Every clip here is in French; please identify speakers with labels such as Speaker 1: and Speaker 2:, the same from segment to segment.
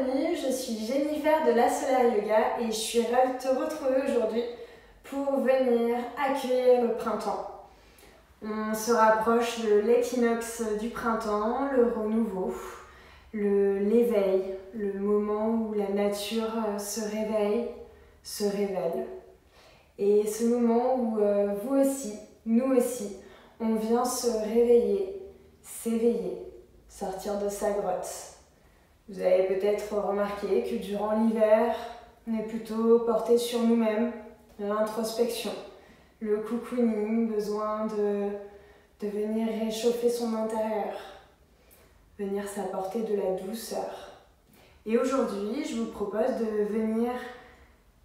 Speaker 1: bienvenue, je suis Jennifer de La Solaire Yoga et je suis ravie de te retrouver aujourd'hui pour venir accueillir le printemps. On se rapproche de l'équinoxe du printemps, le renouveau, l'éveil, le moment où la nature se réveille, se révèle. Et ce moment où vous aussi, nous aussi, on vient se réveiller, s'éveiller, sortir de sa grotte. Vous avez peut-être remarqué que durant l'hiver, on est plutôt porté sur nous-mêmes, l'introspection, le cocooning, besoin de venir réchauffer son intérieur, venir s'apporter de la douceur. Et aujourd'hui, je vous propose de venir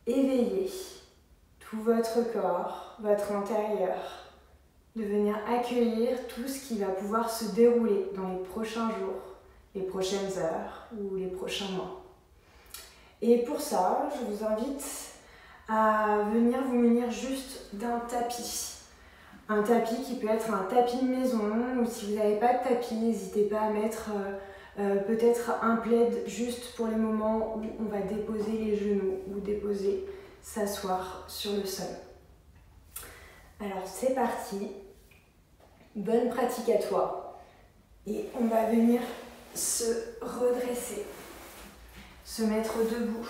Speaker 1: éveiller tout votre corps, votre intérieur, de venir accueillir tout ce qui va pouvoir se dérouler dans les prochains jours, les prochaines heures ou les prochains mois. Et pour ça, je vous invite à venir vous munir juste d'un tapis. Un tapis qui peut être un tapis de maison, ou si vous n'avez pas de tapis, n'hésitez pas à mettre peut-être un plaid juste pour les moments où on va déposer les genoux ou s'asseoir sur le sol. Alors c'est parti, bonne pratique à toi. Et on va venir se redresser, se mettre debout.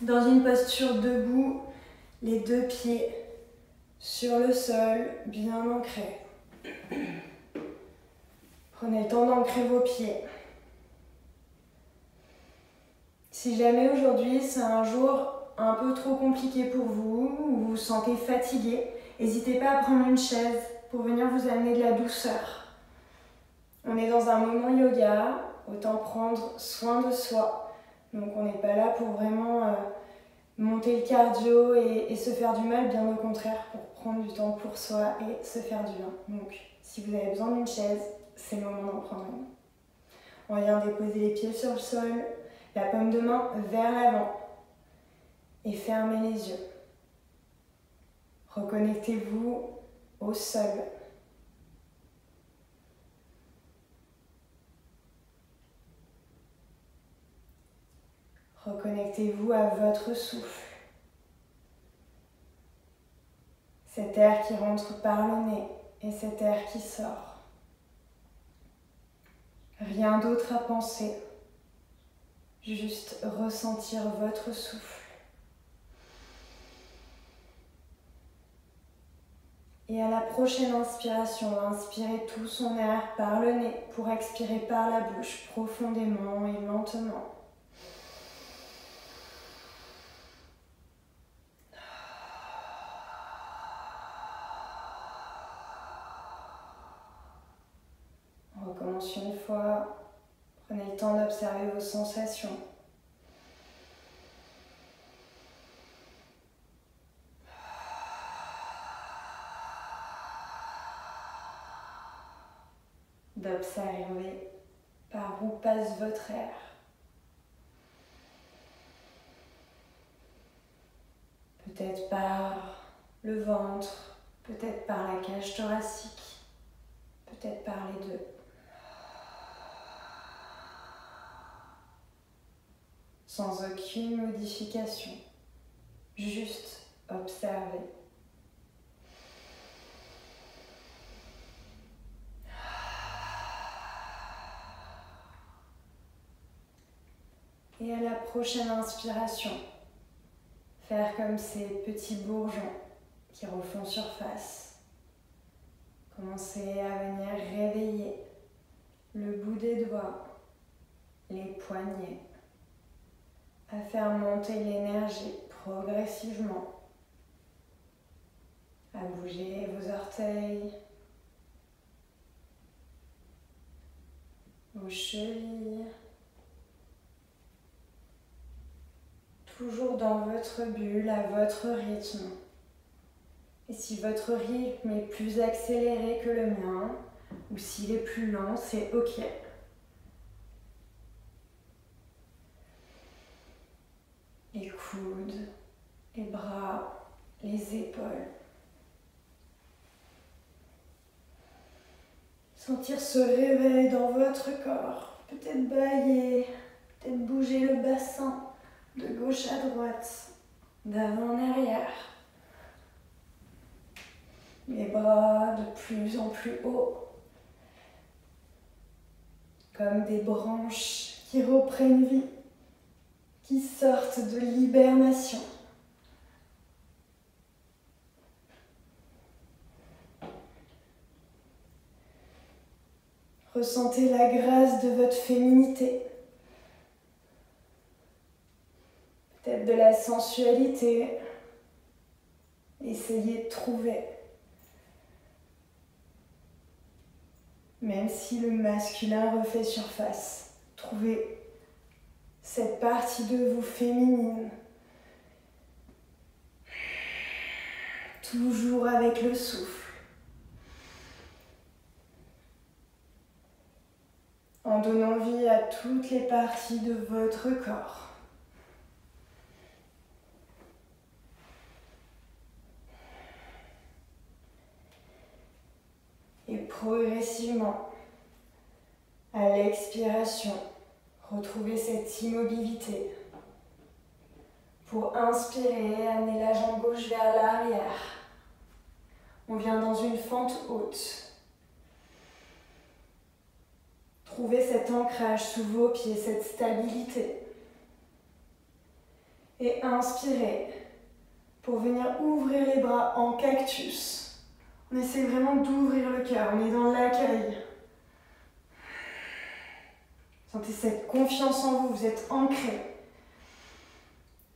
Speaker 1: Dans une posture debout, les deux pieds sur le sol, bien ancrés. Prenez le temps d'ancrer vos pieds. Si jamais aujourd'hui c'est un jour un peu trop compliqué pour vous, ou vous vous sentez fatigué, n'hésitez pas à prendre une chaise pour venir vous amener de la douceur. On est dans un moment yoga, autant prendre soin de soi. Donc on n'est pas là pour vraiment monter le cardio et se faire du mal, bien au contraire, pour prendre du temps pour soi et se faire du bien. Donc si vous avez besoin d'une chaise, c'est le moment d'en prendre une. On vient déposer les pieds sur le sol, la paume de main vers l'avant et fermez les yeux. Reconnectez-vous au sol. Reconnectez-vous à votre souffle. Cet air qui rentre par le nez et cet air qui sort. Rien d'autre à penser, juste ressentir votre souffle. Et à la prochaine inspiration, inspirez tout son air par le nez pour expirer par la bouche profondément et lentement. On recommence une fois. Prenez le temps d'observer vos sensations. D'observer par où passe votre air. Peut-être par le ventre, peut-être par la cage thoracique, peut-être par les deux. Sans aucune modification, juste observer. Et à la prochaine inspiration, faire comme ces petits bourgeons qui refont surface. Commencez à venir réveiller le bout des doigts, les poignets, à faire monter l'énergie progressivement, à bouger vos orteils, vos chevilles, toujours dans votre bulle, à votre rythme. Et si votre rythme est plus accéléré que le mien, ou s'il est plus lent, c'est ok. Les coudes, les bras, les épaules. Sentir ce réveil dans votre corps. Peut-être bâiller, Peut-être bouger le bassin de gauche à droite, d'avant en arrière. Les bras de plus en plus haut, comme des branches qui reprennent vie, qui sortent de l'hibernation. Ressentez la grâce de votre féminité, peut-être de la sensualité. Essayez de trouver. Même si le masculin refait surface, trouvez cette partie de vous féminine. Toujours avec le souffle. En donnant vie à toutes les parties de votre corps. Et progressivement, à l'expiration, retrouvez cette immobilité. Pour inspirer, amenez la jambe gauche vers l'arrière. On vient dans une fente haute. Trouvez cet ancrage sous vos pieds, cette stabilité. Et inspirez pour venir ouvrir les bras en cactus. On essaie vraiment d'ouvrir le cœur, on est dans l'accueil. Sentez cette confiance en vous, vous êtes ancré.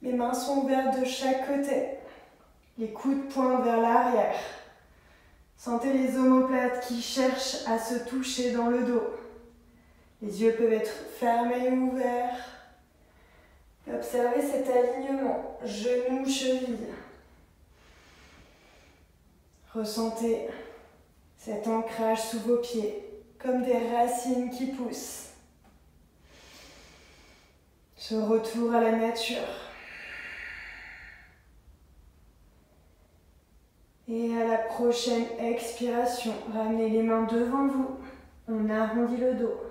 Speaker 1: Les mains sont ouvertes de chaque côté. Les coudes pointent vers l'arrière. Sentez les omoplates qui cherchent à se toucher dans le dos. Les yeux peuvent être fermés ou ouverts. Et observez cet alignement, genoux, chevilles. Ressentez cet ancrage sous vos pieds, comme des racines qui poussent. Ce retour à la nature. Et à la prochaine expiration, ramenez les mains devant vous. On arrondit le dos.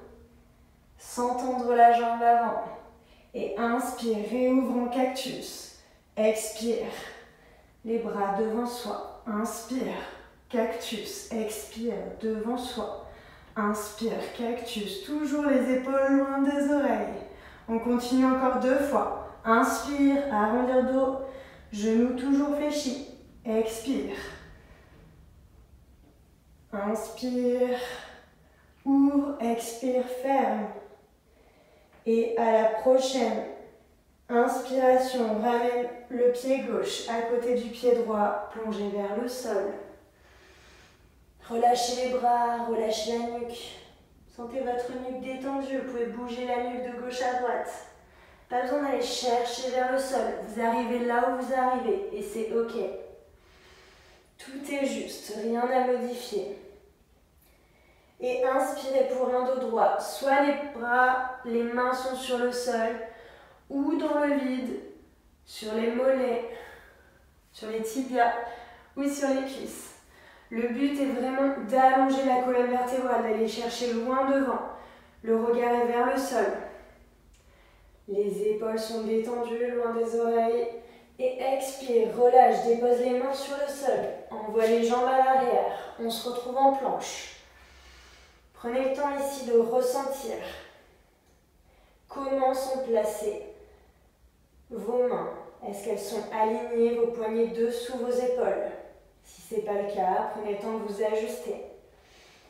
Speaker 1: Sans tendre la jambe avant. Et inspire, réouvre en cactus. Expire, les bras devant soi. Inspire, cactus. Expire, devant soi. Inspire, cactus. Toujours les épaules loin des oreilles. On continue encore 2 fois. Inspire, arrondir le dos. Genoux toujours fléchis. Expire. Inspire. Ouvre, expire, ferme. Et à la prochaine inspiration, ramène le pied gauche à côté du pied droit, plongez vers le sol. Relâchez les bras, relâchez la nuque. Sentez votre nuque détendue, vous pouvez bouger la nuque de gauche à droite. Pas besoin d'aller chercher vers le sol, vous arrivez là où vous arrivez et c'est ok. Tout est juste, rien à modifier. Et inspirez pour un dos droit. Soit les bras, les mains sont sur le sol ou dans le vide, sur les mollets, sur les tibias ou sur les cuisses. Le but est vraiment d'allonger la colonne vertébrale, d'aller chercher loin devant. Le regard est vers le sol. Les épaules sont détendues, loin des oreilles. Et expire, relâche, dépose les mains sur le sol. Envoie les jambes à l'arrière. On se retrouve en planche. Prenez le temps ici de ressentir comment sont placées vos mains. Est-ce qu'elles sont alignées, vos poignets dessous vos épaules? Si ce n'est pas le cas, prenez le temps de vous ajuster.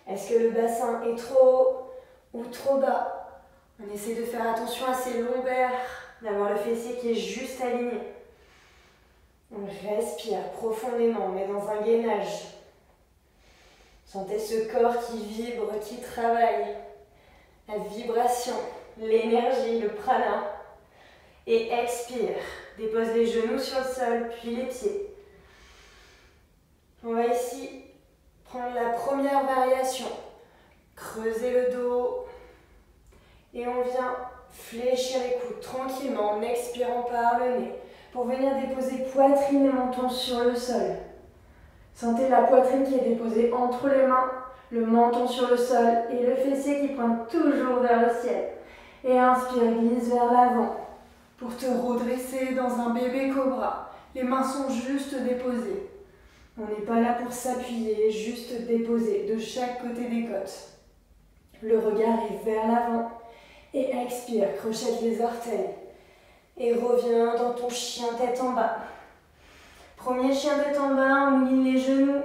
Speaker 1: Est-ce que le bassin est trop haut ou trop bas? On essaie de faire attention à ces lombaires, d'avoir le fessier qui est juste aligné. On respire profondément, on est dans un gainage. Sentez ce corps qui vibre, qui travaille. La vibration, l'énergie, le prana. Et expire. Dépose les genoux sur le sol, puis les pieds. On va ici prendre la première variation. Creuser le dos. Et on vient fléchir les coudes tranquillement en expirant par le nez. Pour venir déposer poitrine et menton sur le sol. Sentez la poitrine qui est déposée entre les mains, le menton sur le sol et le fessier qui pointe toujours vers le ciel. Et inspire, glisse vers l'avant. Pour te redresser dans un bébé cobra. Les mains sont juste déposées. On n'est pas là pour s'appuyer, juste déposer de chaque côté des côtes. Le regard est vers l'avant. Et expire, crochette les orteils. Et reviens dans ton chien tête en bas. Premier chien tête en bas, on mouline les genoux.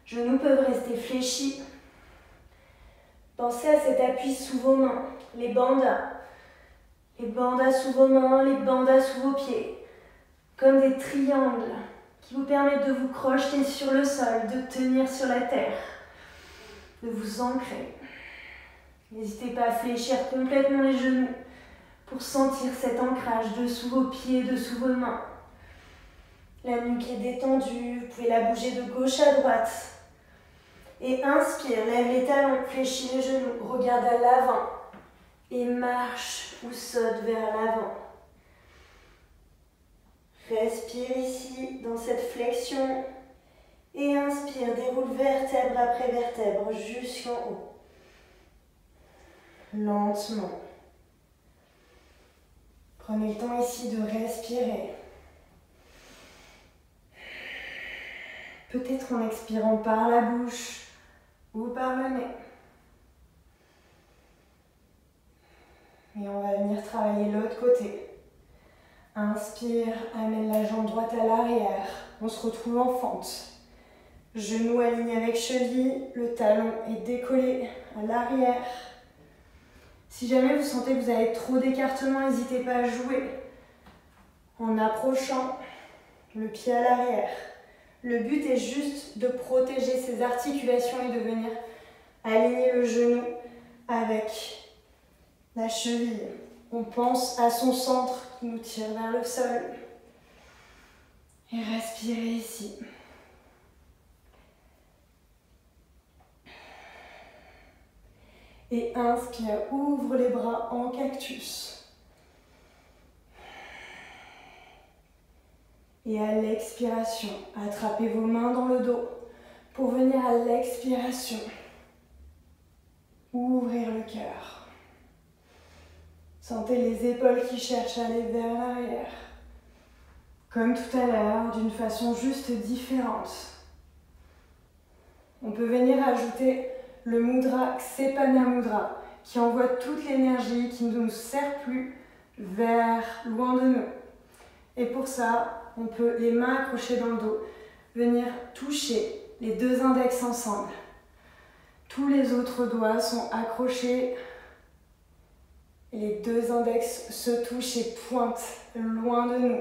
Speaker 1: Genoux peuvent rester fléchis. Pensez à cet appui sous vos mains, les bandas. Les bandas sous vos mains, les bandas sous vos pieds. Comme des triangles qui vous permettent de vous crocheter sur le sol, de tenir sur la terre, de vous ancrer. N'hésitez pas à fléchir complètement les genoux pour sentir cet ancrage dessous vos pieds, dessous vos mains. La nuque est détendue, vous pouvez la bouger de gauche à droite. Et inspire, lève les talons, fléchis les genoux, regarde à l'avant. Et marche ou saute vers l'avant. Respire ici, dans cette flexion. Et inspire, déroule vertèbre après vertèbre jusqu'en haut. Lentement. Prenez le temps ici de respirer. Peut-être en expirant par la bouche ou par le nez. Et on va venir travailler l'autre côté. Inspire, amène la jambe droite à l'arrière. On se retrouve en fente. Genou aligné avec cheville, le talon est décollé à l'arrière. Si jamais vous sentez que vous avez trop d'écartement, n'hésitez pas à jouer en approchant le pied à l'arrière. Le but est juste de protéger ces articulations et de venir aligner le genou avec la cheville. On pense à son centre qui nous tire vers le sol. Et respirez ici. Et inspire, ouvre les bras en cactus. Et à l'expiration, attrapez vos mains dans le dos pour venir à l'expiration ouvrir le cœur. Sentez les épaules qui cherchent à aller vers l'arrière. Comme tout à l'heure, d'une façon juste différente. On peut venir ajouter le mudra Ksepana Mudra qui envoie toute l'énergie qui ne nous sert plus vers loin de nous. Et pour ça, on peut, les mains accrochées dans le dos, venir toucher les deux index ensemble. Tous les autres doigts sont accrochés. Et les deux index se touchent et pointent loin de nous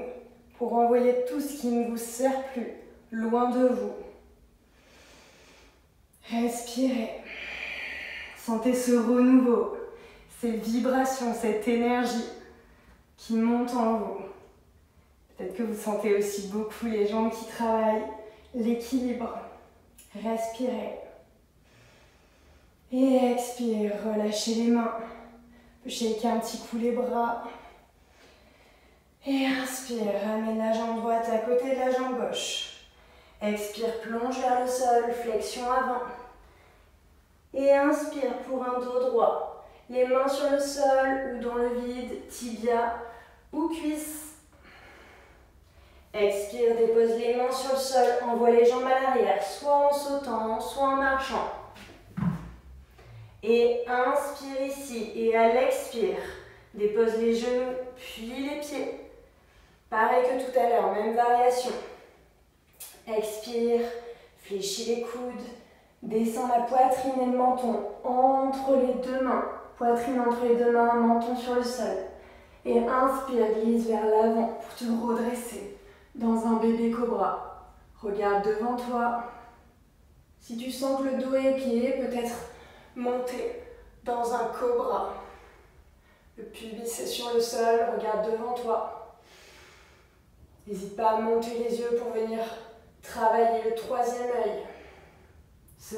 Speaker 1: pour envoyer tout ce qui ne vous sert plus loin de vous. Respirez. Sentez ce renouveau, ces vibrations, cette énergie qui monte en vous. Peut-être que vous sentez aussi beaucoup les jambes qui travaillent, l'équilibre. Respirez. Et expire, relâchez les mains. Shaker un petit coup les bras. Et inspire, ramène la jambe droite à côté de la jambe gauche. Expire, plonge vers le sol, flexion avant. Et inspire pour un dos droit. Les mains sur le sol ou dans le vide, tibia ou cuisse. Expire, dépose les mains sur le sol, envoie les jambes à l'arrière, soit en sautant, soit en marchant. Et inspire ici, et à l'expire, dépose les genoux, puis les pieds. Pareil que tout à l'heure, même variation. Expire, fléchis les coudes, descends la poitrine et le menton entre les deux mains. Poitrine entre les deux mains, menton sur le sol. Et inspire, glisse vers l'avant pour te redresser dans un bébé cobra. Regarde devant toi. Si tu sens que le dos est plié, peut-être monter dans un cobra. Le pubis est sur le sol, regarde devant toi. N'hésite pas à monter les yeux pour venir travailler le troisième œil. Ce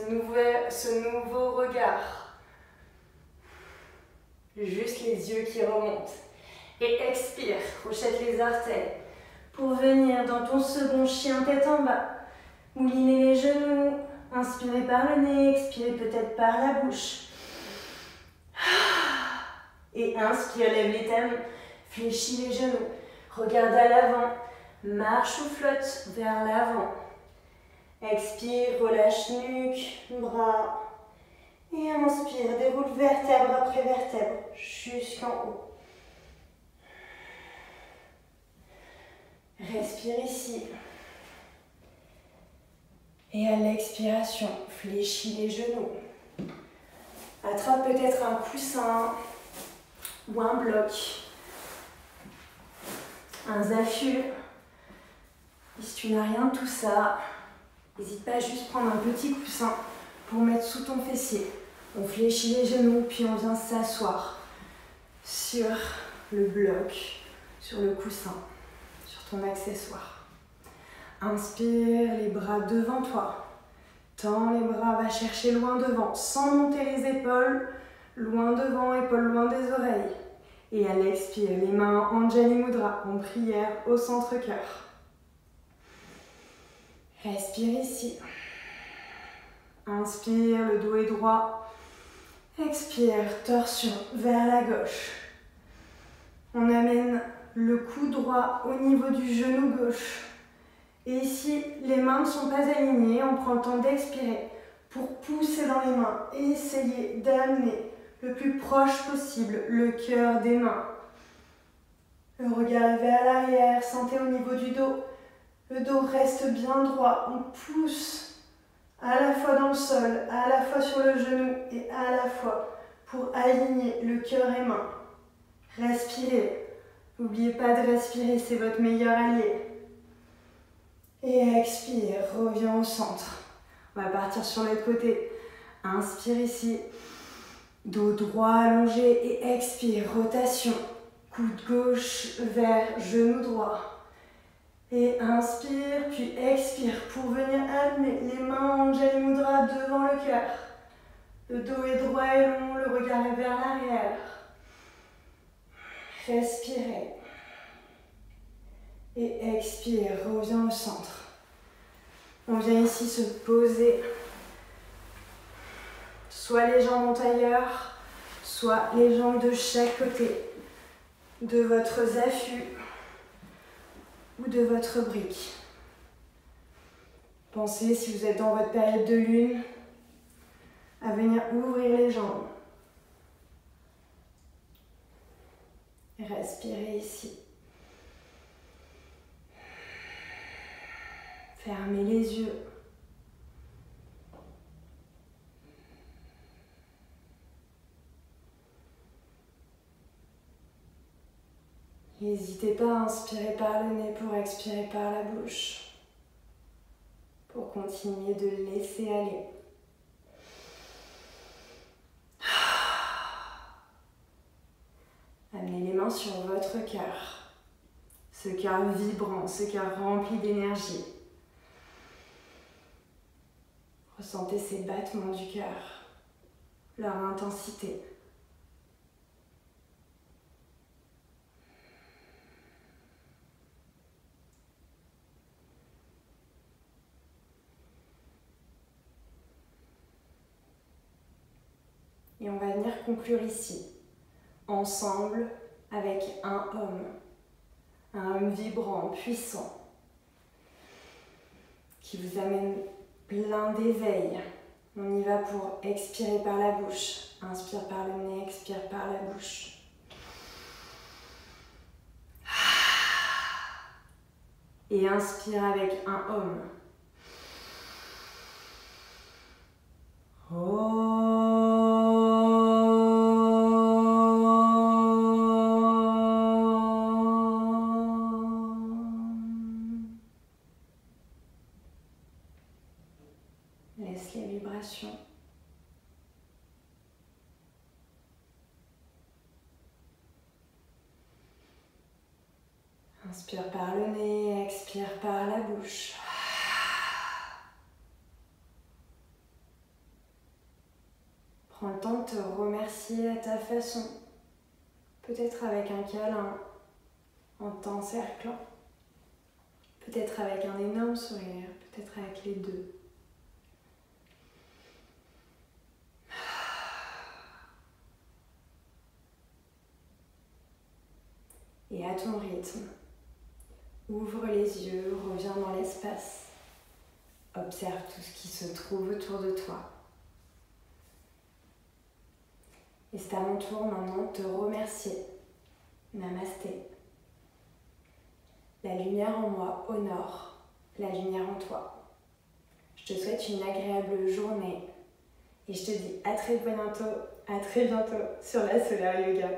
Speaker 1: nouveau regard. Juste les yeux qui remontent. Et expire, crochette les orteils. Pour venir dans ton second chien tête en bas. Moulinez les genoux. Inspirez par le nez, expirez peut-être par la bouche. Et inspire, lève les talons, fléchis les genoux, regarde à l'avant, marche ou flotte vers l'avant. Expire, relâche nuque, bras. Et inspire, déroule vertèbre après vertèbre jusqu'en haut. Respire ici. Et à l'expiration, fléchis les genoux. Attrape peut-être un coussin ou un bloc, un zafu. Et si tu n'as rien de tout ça, n'hésite pas à juste prendre un petit coussin pour mettre sous ton fessier. On fléchit les genoux, puis on vient s'asseoir sur le bloc, sur le coussin, sur ton accessoire. Inspire, les bras devant toi. Tends les bras, va chercher loin devant, sans monter les épaules. Loin devant, épaules loin des oreilles. Et à l'expire, les mains en Anjali Mudra, en prière au centre-cœur. Respire ici. Inspire, le dos est droit. Expire, torsion vers la gauche. On amène le cou droit au niveau du genou gauche. Et ici, les mains ne sont pas alignées. On prend le temps d'expirer pour pousser dans les mains et essayer d'amener le plus proche possible le cœur des mains. Le regard vers l'arrière, sentez au niveau du dos. Le dos reste bien droit. On pousse à la fois dans le sol, à la fois sur le genou et à la fois pour aligner le cœur et mains. Respirez. N'oubliez pas de respirer, c'est votre meilleur allié. Et expire, reviens au centre. On va partir sur l'autre côté. Inspire ici. Dos droit allongé et expire, rotation. Coude gauche vers genou droit. Et inspire, puis expire pour venir amener les mains en Anjali Mudra devant le cœur. Le dos est droit et long, le regard est vers l'arrière. Respirez. Et expire, reviens au centre. On vient ici se poser. Soit les jambes en tailleur, soit les jambes de chaque côté de votre zafu ou de votre brique. Pensez, si vous êtes dans votre période de lune, à venir ouvrir les jambes. Respirez ici. Fermez les yeux. N'hésitez pas à inspirer par le nez pour expirer par la bouche. Pour continuer de laisser aller. Amenez les mains sur votre cœur. Ce cœur vibrant, ce cœur rempli d'énergie. Ressentez ces battements du cœur, leur intensité. Et on va venir conclure ici, ensemble, avec un homme vibrant, puissant, qui vous amène plein d'éveil. On y va pour expirer par la bouche. Inspire par le nez, expire par la bouche. Et inspire avec un homme. Laisse les vibrations. Inspire par le nez, expire par la bouche. Prends le temps de te remercier à ta façon. Peut-être avec un câlin en t'encerclant. Peut-être avec un énorme sourire. Peut-être avec les deux. ton rythme. Ouvre les yeux, reviens dans l'espace. Observe tout ce qui se trouve autour de toi. Et c'est à mon tour maintenant de te remercier. Namasté. La lumière en moi honore la lumière en toi. Je te souhaite une agréable journée et je te dis à très bientôt sur la Solar Yoga.